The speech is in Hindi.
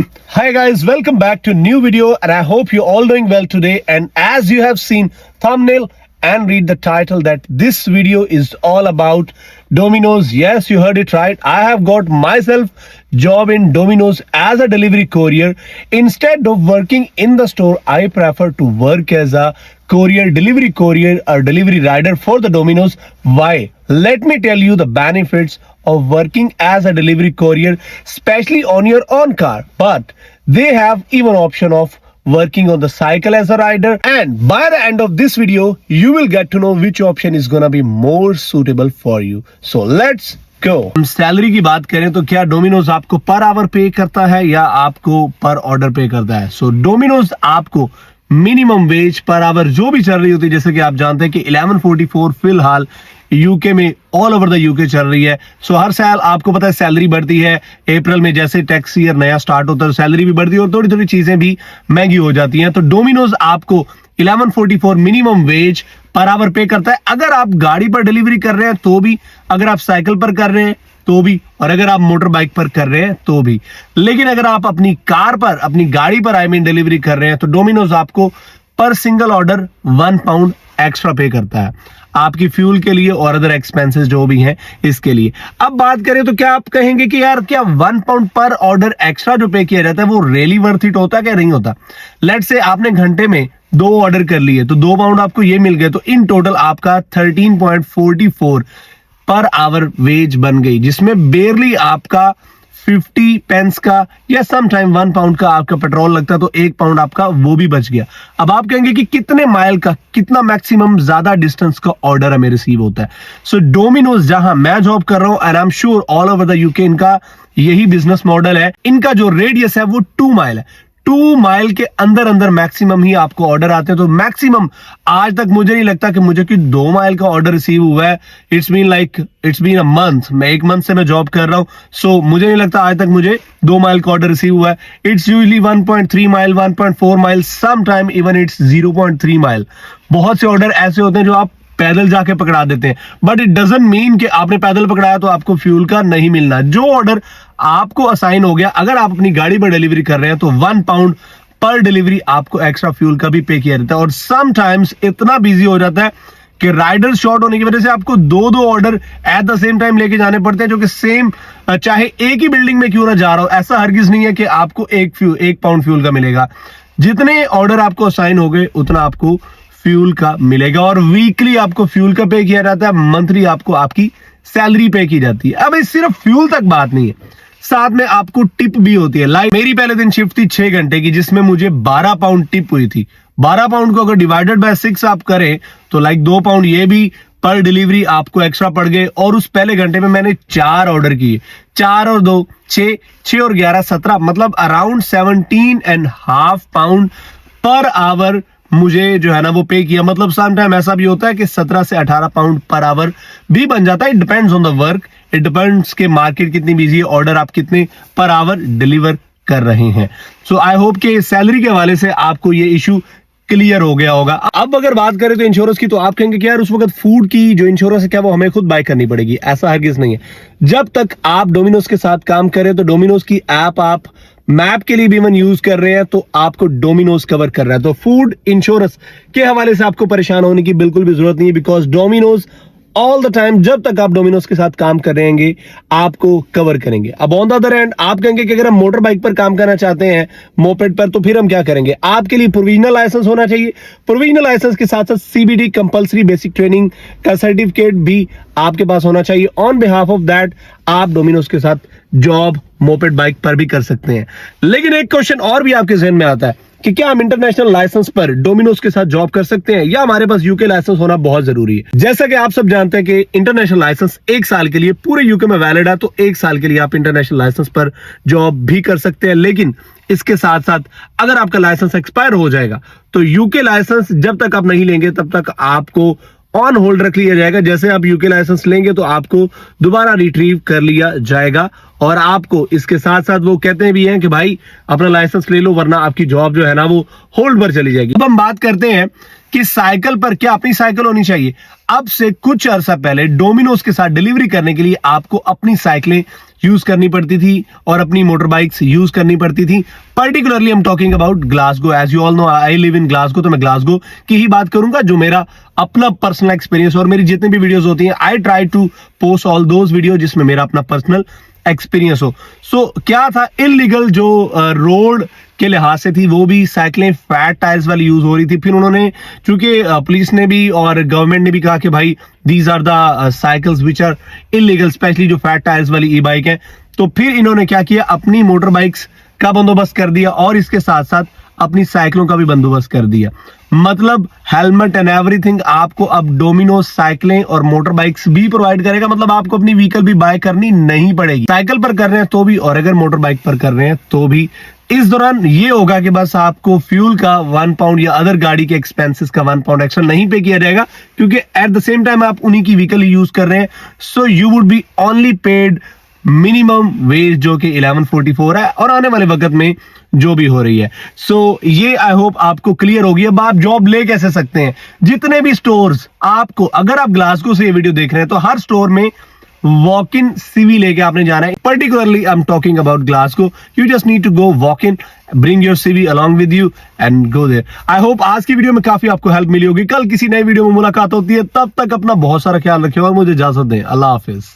Hi guys, welcome back to new video and I hope you're all doing well today. And as you have seen thumbnail and read the title that this video is all about Domino's. Yes, you heard it right. I have got myself job in Domino's as a delivery courier. Instead of working in the store, I prefer to work as a delivery courier or delivery rider for the Domino's. Why? Let me tell you the benefits of working as a delivery courier, especially on your own car. But they have even option of working on the cycle as a rider, and by the end of this video you will get to know which option is gonna be more suitable for you. So let's go. हम सैलरी की बात करें तो क्या डोमिनोज आपको पर आवर पे करता है या आपको पर ऑर्डर पे करता है? सो डोमिनोज आपको मिनिमम वेज पर आवर जो भी चल रही होती है, जैसे कि आप जानते हैं कि 1144 फिलहाल यूके में ऑल ओवर द यूके चल रही है। सो हर साल आपको पता है सैलरी बढ़ती है। अप्रैल में जैसे टैक्स ईयर नया स्टार्ट होता है तो सैलरी भी बढ़ती है और थोड़ी थोड़ी चीजें भी महंगी हो जाती हैं। तो डोमिनोज आपको 1144 मिनिमम वेज पर आवर पे करता है। अगर आप गाड़ी पर डिलीवरी कर रहे हैं तो भी, अगर आप साइकिल पर कर रहे हैं तो भी, और अगर आप मोटर बाइक पर कर रहे हैं तो भी। लेकिन अगर आप अपनी कार पर, अपनी गाड़ी पर डिलीवरी कर रहे हैं तो डोमिनोज आपको पर सिंगल ऑर्डर 1 पाउंड एक्स्ट्रा पे करता है आपकी फ्यूल के लिए और अदर एक्सपेंसेस जो भी हैं इसके लिए। अब बात करें तो क्या आप कहेंगे कि यार क्या 1 पाउंड पर ऑर्डर एक्स्ट्रा जो पे किया जाता है वो रियली वर्थ इट होता है क्या? नहीं होता। लेट्स से आपने घंटे में 2 ऑर्डर कर लिए तो 2 पाउंड आपको ये मिल गए, तो इन टोटल आपका 13.44 पर आवर वेज बन गई, जिसमें बेयरली आपका 50 पेंस का या सम टाइम 1 पाउंड का आपका पेट्रोल लगता है, तो 1 पाउंड आपका वो भी बच गया। अब आप कहेंगे कि कितने माइल का, कितना मैक्सिमम ज्यादा डिस्टेंस का ऑर्डर हमें रिसीव होता है? सो डोमिनोज जहां मैं जॉब कर रहा हूं and I am sure all over the UK इनका यही बिजनेस मॉडल है। इनका जो रेडियस है वो 2 माइल है। 2 माइल के अंदर अंदर मैक्सिमम ही आपको ऑर्डर आते हैं। तो मैक्सिमम आज तक मुझे नहीं लगता कि मुझे कि 2 माइल का ऑर्डर रिसीव हुआ है। इट्स बीन अ मंथ, मैं 1 मंथ से मैं जॉब कर रहा हूं। सो मुझे नहीं लगता आज तक मुझे 2 माइल का ऑर्डर रिसीव हुआ है। It's usually 1.3 mile, 1.4 mile, some time even it's 0.3 mile. बहुत से ऑर्डर ऐसे होते हैं जो आप पैदल जाके पकड़ा देते हैं, बट इट डजंट मीन कि आपने पैदल पकड़ाया तो आपको फ्यूल का नहीं मिलना। जो ऑर्डर आपको असाइन हो गया, अगर आप अपनी गाड़ी पर डिलीवरी कर रहे हैं तो 1 पाउंड पर डिलीवरी आपको एक्स्ट्रा फ्यूल का भी पे किया जाता है। और सम टाइम्स इतना बिजी हो जाता है कि राइडर शॉर्ट होने की वजह से आपको 2 order at the same time लेके जाने पड़ते हैं, जो कि सेम, चाहे एक ही बिल्डिंग में क्यों ना जा रहा हो, ऐसा हरगिज नहीं है कि आपको 1 पाउंड फ्यूल का मिलेगा। जितने ऑर्डर आपको असाइन हो गए उतना आपको फ्यूल का मिलेगा। और वीकली आपको फ्यूल का पे किया जाता है, मंथली आपको आपकी सैलरी पे की जाती है। अब इस सिर्फ फ्यूल तक बात नहीं है, साथ में आपको टिप भी होती है। लाइक मेरी पहले दिन शिफ्ट थी 6 घंटे की, जिसमें मुझे 12 पाउंड टिप हुई थी। 12 पाउंड को अगर डिवाइडेड बाय 6 आप करें तो लाइक 2 पाउंड ये भी पर डिलीवरी आपको एक्स्ट्रा पड़ गए। और उस पहले घंटे में मैंने 4 ऑर्डर किए, 4 और 2 6, 6 और 11 17, मतलब अराउंड 17.5 पाउंड पर आवर मुझे जो है ना वो पे किया। मतलब सम टाइम ऐसा भी होता है कि 17 से 18 पाउंड पर आवर भी बन जाता है। It depends on the work, it depends के मार्केट कितनी बिजी है, ऑर्डर आप कितने पर आवर डिलीवर कर रहे हैं। सो आई होप कि सैलरी के हवाले से आपको ये इशू क्लियर हो गया होगा। अब अगर बात करें तो इंश्योरेंस की, तो आप कहेंगे कि यार उस वक्त फूड की जो इंश्योरेंस है क्या वो हमें खुद बाय करनी पड़ेगी? ऐसा हरगिज नहीं है। जब तक आप डोमिनोज के साथ काम करें तो डोमिनोज की ऐप आप मैप के लिए भी इवन यूज कर रहे हैं तो आपको डोमिनोज कवर कर रहा है। तो फूड इंश्योरेंस के हवाले से आपको परेशान होने की बिल्कुल भी जरूरत नहीं है, because Domino's all the time जब तक आप डोमिनोज के साथ काम कर रहे हैं आपको कवर करेंगे। अब ऑन द अदर हैंड आप कहेंगे कि अगर हम मोटर बाइक पर काम करना चाहते हैं, मोपेड पर, तो फिर हम क्या करेंगे? आपके लिए प्रोविजनल लाइसेंस होना चाहिए। प्रोविजनल लाइसेंस के साथ साथ सीबीडी कंपल्सरी बेसिक ट्रेनिंग का सर्टिफिकेट भी आपके पास होना चाहिए। ऑन बिहाफ ऑफ दैट आप डोमिनोज के साथ जॉब मोपेड बाइक पर भी कर सकते हैं। लेकिन एक क्वेश्चन और भी आपके जहन में आता है कि क्या हम इंटरनेशनल लाइसेंस पर डोमिनोज के साथ जॉब कर सकते हैं या हमारे पास यूके लाइसेंस होना बहुत जरूरी है? जैसा कि आप सब जानते हैं कि इंटरनेशनल लाइसेंस 1 साल के लिए पूरे यूके में वैलिड है, तो 1 साल के लिए आप इंटरनेशनल लाइसेंस पर जॉब भी कर सकते हैं। लेकिन इसके साथ साथ अगर आपका लाइसेंस एक्सपायर हो जाएगा तो यूके लाइसेंस जब तक आप नहीं लेंगे तब तक आपको ऑन होल्ड रख लिया जाएगा। जैसे आप यूके लाइसेंस लेंगे तो आपको दोबारा रिट्रीव कर लिया जाएगा और आपको इसके साथ साथ वो कहते भी हैं कि भाई अपना लाइसेंस ले लो वरना आपकी जॉब जो है ना वो होल्ड पर चली जाएगी। अब हम बात करते हैं कि साइकिल पर क्या अपनी साइकिल होनी चाहिए। अब से कुछ अरसा पहले डोमिनोज के साथ डिलीवरी करने के लिए आपको अपनी साइकिलें यूज करनी पड़ती थी और अपनी मोटर बाइक्स यूज करनी पड़ती थी। Particularly I am talking about Glasgow. As you all know I live in Glasgow, तो मैं ग्लासगो की ही बात करूंगा, जो मेरा अपना पर्सनल एक्सपीरियंस और मेरी जितनी भी वीडियोस होती हैं, I try to post all those video जिसमें मेरा अपना पर्सनल एक्सपीरियंस हो। सो क्या था, इलीगल जो रोड के लिहाज से थी वो भी साइकिलें फैट टायर्स वाली यूज हो रही थी। फिर उन्होंने, चूंकि पुलिस ने भी और गवर्नमेंट ने भी कहा कि भाई these are the cycles which are illegal, specially जो फैट टायर्स वाली ई बाइक है, तो फिर इन्होंने क्या किया, अपनी मोटर बाइक्स का बंदोबस्त कर दिया और इसके साथ साथ अपनी साइकिलों का भी बंदोबस्त कर दिया। मतलब हेलमेट एंड एवरीथिंग आपको अब डोमिनोज साइकिलें और मोटर बाइक्स भी प्रोवाइड करेगा। मतलब आपको अपनी व्हीकल भी बाय करनी नहीं पड़ेगी, साइकिल पर कर रहे हैं तो भी और अगर मोटर बाइक पर कर रहे हैं तो भी। इस दौरान ये होगा कि बस आपको फ्यूल का 1 पाउंड या अदर गाड़ी के एक्सपेंसेस का 1 पाउंड एक्स्ट्रा नहीं पे किया जाएगा, क्योंकि एट द सेम टाइम आप उन्हीं की व्हीकल यूज कर रहे हैं। So you would be only paid minimum wage, जो कि 1144 है और आने वाले वक्त में जो भी हो रही है। सो ये आई होप आपको क्लियर होगी। अब आप जॉब ले कैसे सकते हैं, जितने भी स्टोर्स आपको, अगर आप ग्लासगो से ये वीडियो देख रहे हैं तो हर स्टोर में वॉक इन सीवी लेके आपने जाना है। Particularly I am talking about Glasgow, you just need to go walk in, bring your CV along with you and go there. I hope आज की वीडियो में काफी आपको हेल्प मिली होगी। कल किसी नई वीडियो में मुलाकात होती है, तब तक अपना बहुत सारा ख्याल रखिए और मुझे इजाजत दें। अल्लाह हाफिज।